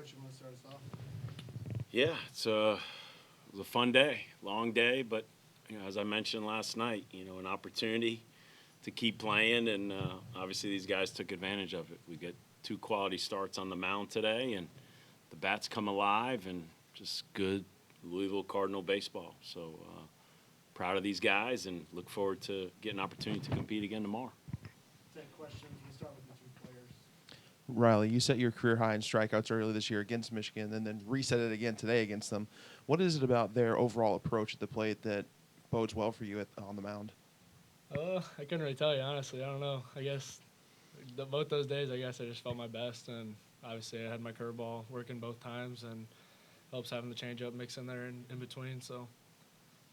Coach, you want to start us off? Yeah, it was a fun day, long day, but as I mentioned last night, an opportunity to keep playing, and obviously these guys took advantage of it. We get two quality starts on the mound today, and the bats come alive, and just good Louisville Cardinal baseball. So proud of these guys, and look forward to getting an opportunity to compete again tomorrow. 10 questions. We'll start with the two players. Riley, you set your career high in strikeouts early this year against Michigan and then reset it again today against them. What is it about their overall approach at the plate that bodes well for you on the mound? I couldn't really tell you, honestly. I don't know. I guess both those days, I just felt my best. And obviously I had my curveball working both times, and helps having the changeup mix in there in between. So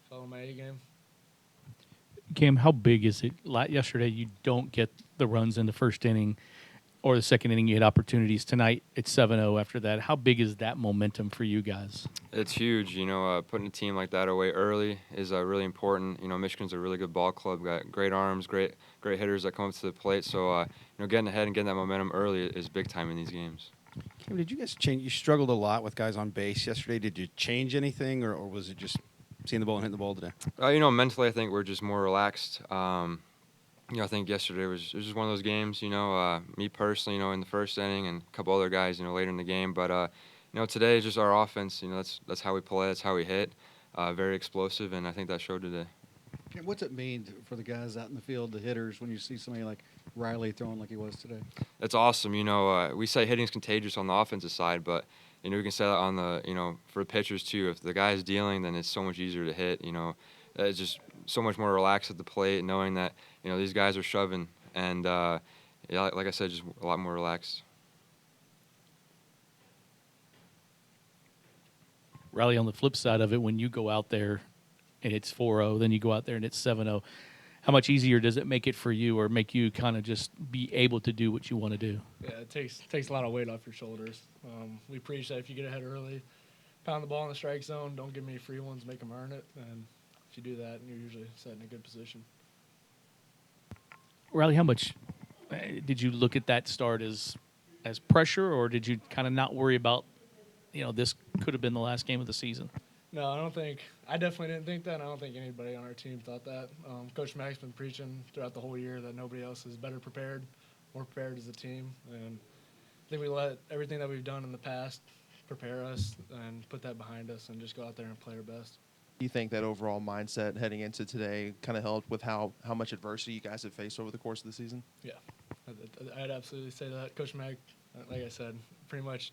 felt on my A game. Cam, how big is it? Yesterday, you don't get the runs in the first inning or the second inning. You had opportunities. Tonight, it's 7-0 after that. How big is that momentum for you guys? It's huge. Putting a team like that away early is really important. Michigan's a really good ball club, got great arms, great hitters that come up to the plate. So, getting ahead and getting that momentum early is big time in these games. Cam, did you guys change? You struggled a lot with guys on base yesterday. Did you change anything, or was it just seeing the ball and hitting the ball today? Mentally, I think we're just more relaxed. I think yesterday it was just one of those games. Me personally, in the first inning, and a couple other guys, later in the game. But today is just our offense. That's how we play. That's how we hit. Very explosive, and I think that showed today. What's it mean for the guys out in the field, the hitters, when you see somebody like Riley throwing like he was today? That's awesome. We say hitting's contagious on the offensive side, but we can say that on the for the pitchers too. If the guy's dealing, then it's so much easier to hit. It's just so much more relaxed at the plate, knowing that these guys are shoving, and like I said, just a lot more relaxed. Riley, on the flip side of it, when you go out there and it's 4-0, then you go out there and it's 7-0, how much easier does it make it for you, or make you kind of just be able to do what you want to do? Yeah, it takes a lot of weight off your shoulders. We preach that if you get ahead early, pound the ball in the strike zone, don't give me free ones, make them earn it. And if you do that, you're usually set in a good position. Riley, how much did you look at that start as pressure, or did you kind of not worry about, this could have been the last game of the season? No, I definitely didn't think that, and I don't think anybody on our team thought that. Coach Mack's been preaching throughout the whole year that nobody else is better prepared, more prepared as a team, and I think we let everything that we've done in the past prepare us and put that behind us and just go out there and play our best. Do you think that overall mindset heading into today kind of helped with how much adversity you guys have faced over the course of the season? Yeah, I'd absolutely say that. Coach Mack, like I said, pretty much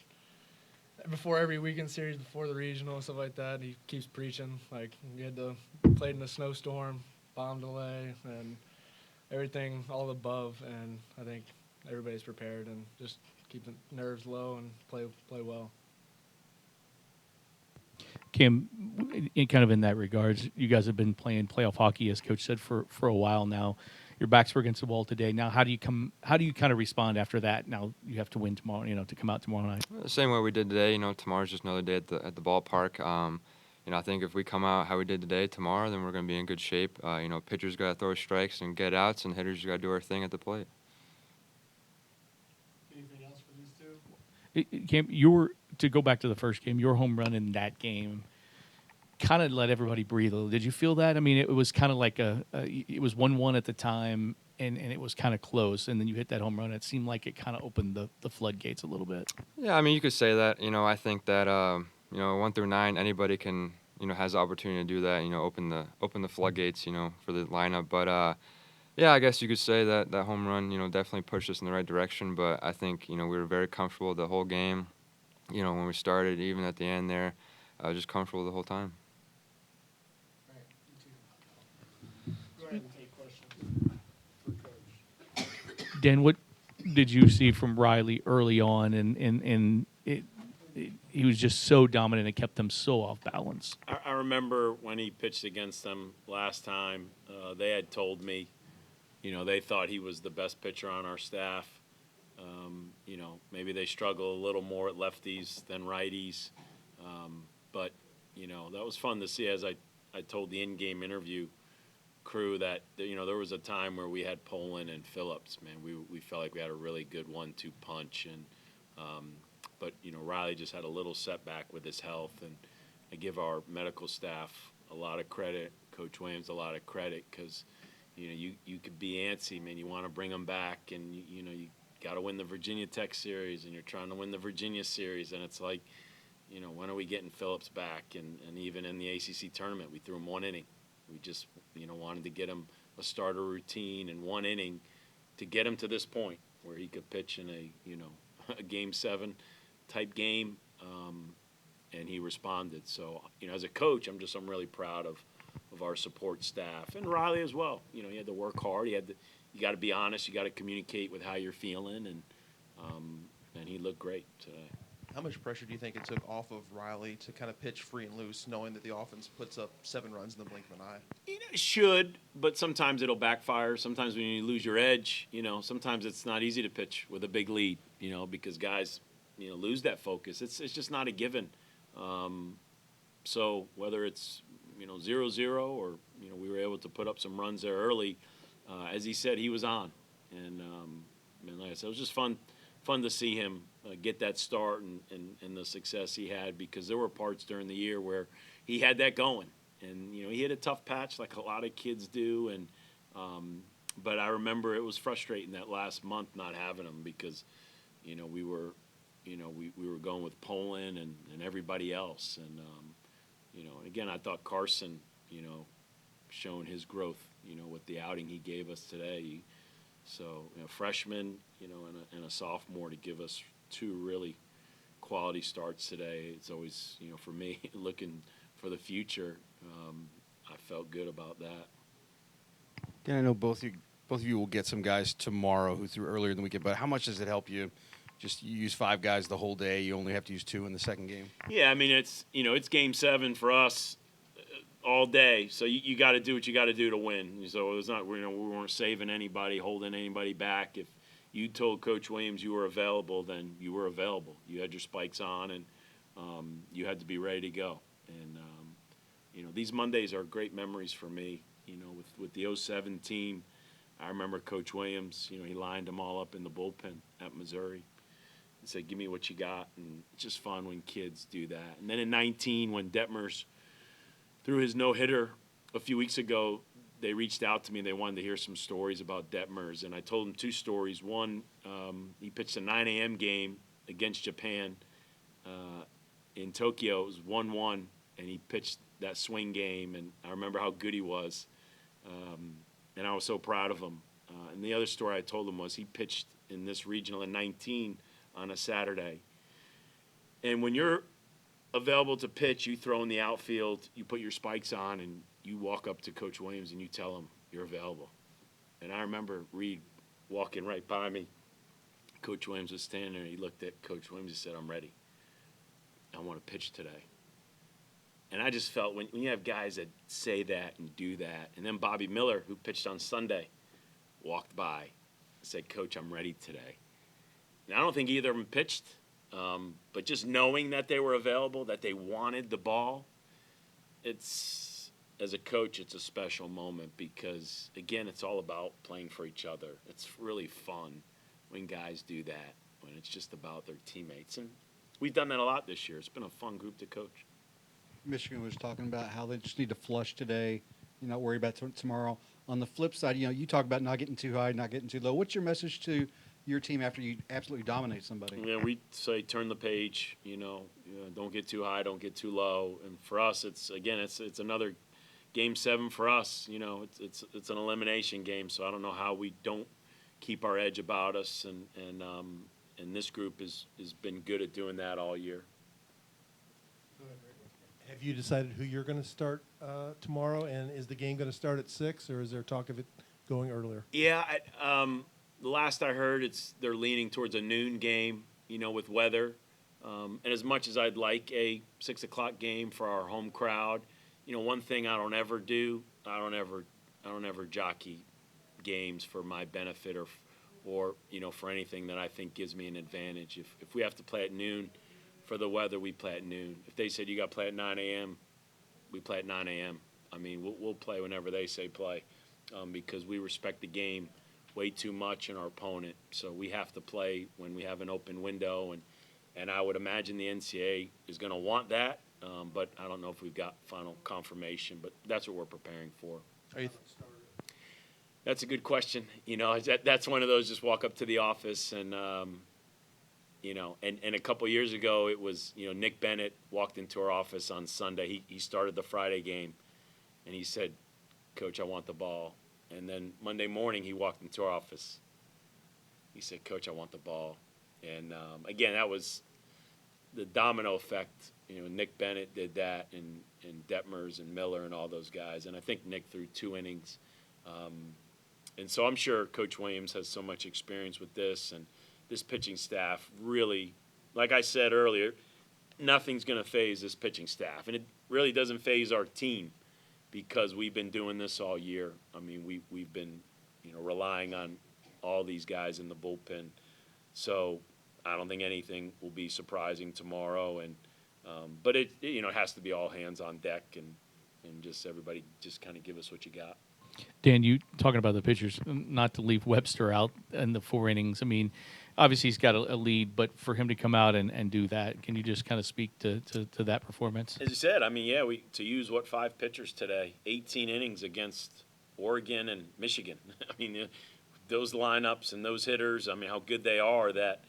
before every weekend series, before the regional and stuff like that, he keeps preaching. Like, we had to play in a snowstorm, bomb delay, and everything all above. And I think everybody's prepared and just keep the nerves low and play well. Kim, kind of in that regards, you guys have been playing playoff hockey, as Coach said, for a while now. Your backs were against the wall today. Now, how do you kind of respond after that? Now you have to win tomorrow, to come out tomorrow night. The same way we did today. Tomorrow's just another day at the ballpark. I think if we come out how we did today tomorrow, then we're going to be in good shape. Pitchers got to throw strikes and get outs, and hitters got to do our thing at the plate. Anything else for these two? Kim, to go back to the first game, your home run in that game kind of let everybody breathe a little. Did you feel that? I mean, it was kind of like it was 1-1 at the time, and it was kind of close, and then you hit that home run. It seemed like it kind of opened the floodgates a little bit. Yeah, I mean, you could say that. I think that 1 through 9, anybody can has the opportunity to do that. Open the floodgates for the lineup. But yeah, I guess you could say that home run definitely pushed us in the right direction. But I think we were very comfortable the whole game. When we started, even at the end there, I was just comfortable the whole time. All right, you two. Go ahead and take questions for Coach. Dan, what did you see from Riley early on, and he was just so dominant and kept them so off balance? I remember when he pitched against them last time, they had told me, they thought he was the best pitcher on our staff. Maybe they struggle a little more at lefties than righties. But that was fun to see. As I told the in-game interview crew that, there was a time where we had Poland and Phillips. Man, we felt like we had a really good 1-2 punch. And But, Riley just had a little setback with his health, and I give our medical staff a lot of credit, Coach Williams a lot of credit, because, you could be antsy, man. You want to bring them back, and, you got to win the Virginia Tech series, and you're trying to win the Virginia series, and it's like, when are we getting Phillips back? And even in the ACC tournament, we threw him 1 inning. We just, wanted to get him a starter routine in 1 inning to get him to this point where he could pitch in a, a Game 7 type game, and he responded. So, as a coach, I'm really proud of our support staff, and Riley as well. He had to work hard. You got to be honest. You got to communicate with how you're feeling, and he looked great today. How much pressure do you think it took off of Riley to kind of pitch free and loose, knowing that the offense puts up 7 runs in the blink of an eye? It should, but sometimes it'll backfire. Sometimes when you lose your edge, sometimes it's not easy to pitch with a big lead, because guys, lose that focus. It's just not a given. So whether it's 0-0 or we were able to put up some runs there early, as he said, he was on, and like I said, it was just fun to see him get that start and the success he had, because there were parts during the year where he had that going, and he hit a tough patch like a lot of kids do, and but I remember it was frustrating that last month not having him, because we were going with Poland and everybody else, and and again, I thought Carson showing his growth with the outing he gave us today. So, freshman, and a sophomore to give us 2 really quality starts today. It's always, for me, looking for the future, I felt good about that. Again, I know both of you will get some guys tomorrow who threw earlier in the weekend, but how much does it help you? Just you use 5 guys the whole day. You only have to use 2 in the second game. Yeah, I mean, it's it's Game 7 for us all day, so you got to do what you got to do to win. So it was not we weren't saving anybody, holding anybody back. If you told Coach Williams you were available, then you were available. You had your spikes on, and you had to be ready to go. And these Mondays are great memories for me. With the 07 team, I remember Coach Williams. He lined them all up in the bullpen at Missouri. He said, "Give me what you got," and it's just fun when kids do that. And then in 19, when Detmers threw his no-hitter a few weeks ago, they reached out to me and they wanted to hear some stories about Detmers. And I told them 2 stories. One, he pitched a 9 a.m. game against Japan in Tokyo. It was 1-1, and he pitched that swing game. And I remember how good he was. And I was so proud of him. And the other story I told him was he pitched in this regional in 19 on a Saturday. And when you're available to pitch, you throw in the outfield, you put your spikes on, and you walk up to Coach Williams and you tell him you're available. And I remember Reed walking right by me. Coach Williams was standing there. He looked at Coach Williams and said, "I'm ready. I want to pitch today." And I just felt when you have guys that say that and do that, and then Bobby Miller, who pitched on Sunday, walked by and said, "Coach, I'm ready today." And I don't think either of them pitched. But just knowing that they were available, that they wanted the ball, as a coach, it's a special moment, because, again, it's all about playing for each other. It's really fun when guys do that, when it's just about their teammates. And we've done that a lot this year. It's been a fun group to coach. Michigan was talking about how they just need to flush today, not worry about tomorrow. On the flip side, you talk about not getting too high, not getting too low. What's your message to your team after you absolutely dominate somebody? Yeah, we say turn the page. Don't get too high, don't get too low. And for us, it's another Game 7 for us. It's an elimination game, so I don't know how we don't keep our edge about us. And this group has been good at doing that all year. Have you decided who you're going to start tomorrow? And is the game going to start at 6, or is there talk of it going earlier? Yeah, the last I heard, they're leaning towards a noon game, with weather. And as much as I'd like a 6 o'clock game for our home crowd, one thing I don't ever do, I don't ever jockey games for my benefit or for anything that I think gives me an advantage. If we have to play at noon for the weather, we play at noon. If they said you got to play at 9 a.m., we play at 9 a.m. I mean, we'll play whenever they say play, because we respect the game way too much in our opponent. So we have to play when we have an open window, and and I would imagine the NCAA is going to want that, but I don't know if we've got final confirmation, but that's what we're preparing for. Are you That's a good question. You know, that's one of those, just walk up to the office and, you know, and a couple years ago it was, you know, Nick Bennett walked into our office on Sunday. He started the Friday game, and he said, "Coach, I want the ball." And then Monday morning he walked into our office. He said, "Coach, I want the ball." And again, that was the domino effect. You know, Nick Bennett did that, and Detmers and Miller and all those guys. And I think Nick threw 2 innings. And so I'm sure Coach Williams has so much experience with this, and this pitching staff really, like I said earlier, nothing's going to phase this pitching staff. And it really doesn't phase our team because we've been doing this all year. I mean, we've been, you know, relying on all these guys in the bullpen. So I don't think anything will be surprising tomorrow. And but it, you know, it has to be all hands on deck, and just everybody just kind of give us what you got. Dan, you talking about the pitchers, not to leave Webster out in the 4 innings. I mean, obviously he's got a lead, but for him to come out and do that, can you just kind of speak to that performance? As you said, I mean, yeah, to use 5 pitchers today, 18 innings against Oregon and Michigan. I mean, those lineups and those hitters, I mean, how good they are. That,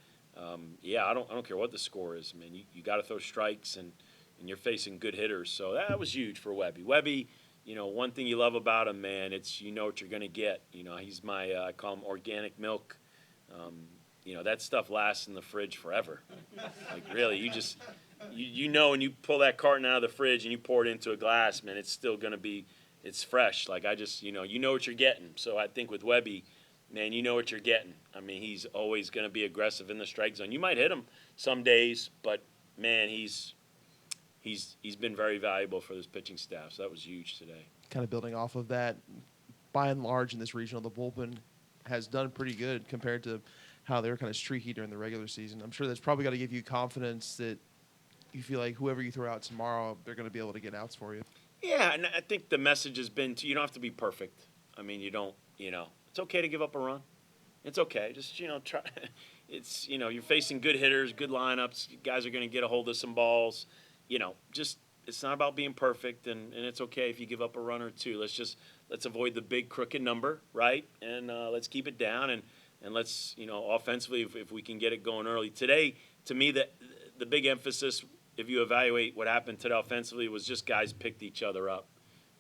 yeah, I don't care what the score is, man. You got to throw strikes, and you're facing good hitters. So that was huge for Webby. Webby, you know, one thing you love about him, man, it's you know what you're going to get. You know, he's my, I call him organic milk. You know, that stuff lasts in the fridge forever. Like, really, you know when you pull that carton out of the fridge and you pour it into a glass, man, it's still going to be, it's fresh. Like, you know what you're getting. So I think with Webby, man, you know what you're getting. I mean, he's always going to be aggressive in the strike zone. You might hit him some days, but, man, he's been very valuable for this pitching staff, so that was huge today. kind of building off of that? By and large, in this regional, the bullpen has done pretty good compared to how they were kind of streaky during the regular season. I'm sure that's probably got to give you confidence that you feel like whoever you throw out tomorrow, they're going to be able to get outs for you. Yeah, and I think the message has been you don't have to be perfect. I mean, it's okay to give up a run. It's okay. Just, try. It's, you're facing good hitters, good lineups. Guys are going to get a hold of some balls. It's not about being perfect, and it's okay if you give up a run or two. Let's avoid the big crooked number, right? And let's keep it down, and let's, offensively, if we can get it going early. Today, to me, the big emphasis, if you evaluate what happened today offensively, was just guys picked each other up.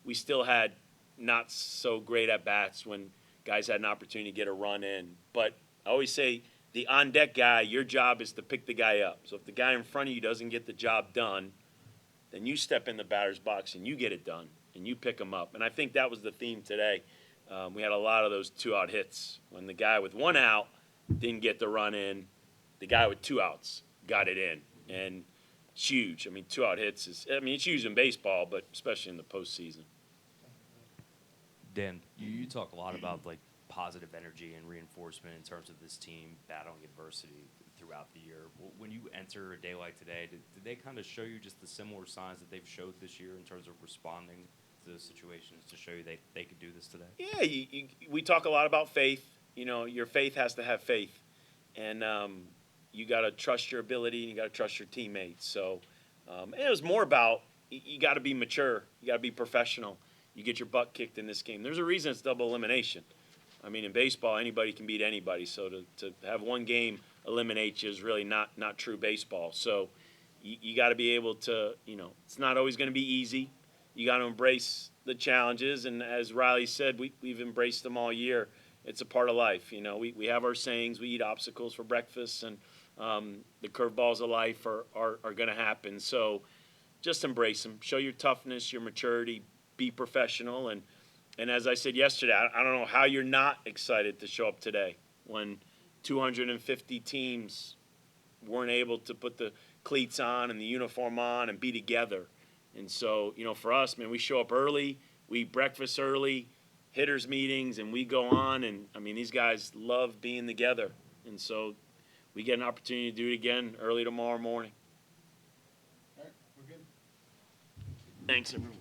We still had not so great at-bats when guys had an opportunity to get a run in. But I always say the on-deck guy, your job is to pick the guy up. So if the guy in front of you doesn't get the job done, then you step in the batter's box and you get it done, and you pick them up. And I think that was the theme today. We had a lot of those two-out hits. When the guy with one out didn't get the run in, the guy with 2 outs got it in. And it's huge. I mean, 2-out hits it's huge in baseball, but especially in the postseason. Dan, you talk a lot about positive energy and reinforcement in terms of this team battling adversity throughout the year. When you enter a day like today, did they kind of show you just the similar signs that they've showed this year in terms of responding to those situations to show you they could do this today? Yeah, we talk a lot about faith. Your faith has to have faith, and you got to trust your ability and you got to trust your teammates. So it was more about you got to be mature, you got to be professional. You get your butt kicked in this game. There's a reason it's double elimination. I mean, in baseball, anybody can beat anybody. So to have one game eliminate you is really not true baseball. So you got to be able to, it's not always going to be easy. You got to embrace the challenges. And as Riley said, we've embraced them all year. It's a part of life. We have our sayings. We eat obstacles for breakfast, and the curveballs of life are going to happen. So just embrace them. Show your toughness, your maturity. Be professional, and as I said yesterday, I don't know how you're not excited to show up today when 250 teams weren't able to put the cleats on and the uniform on and be together. And so, for us, man, we show up early, we eat breakfast early, hitters meetings, and we go on. And, I mean, these guys love being together. And so we get an opportunity to do it again early tomorrow morning. All right, we're good. Thanks, everyone.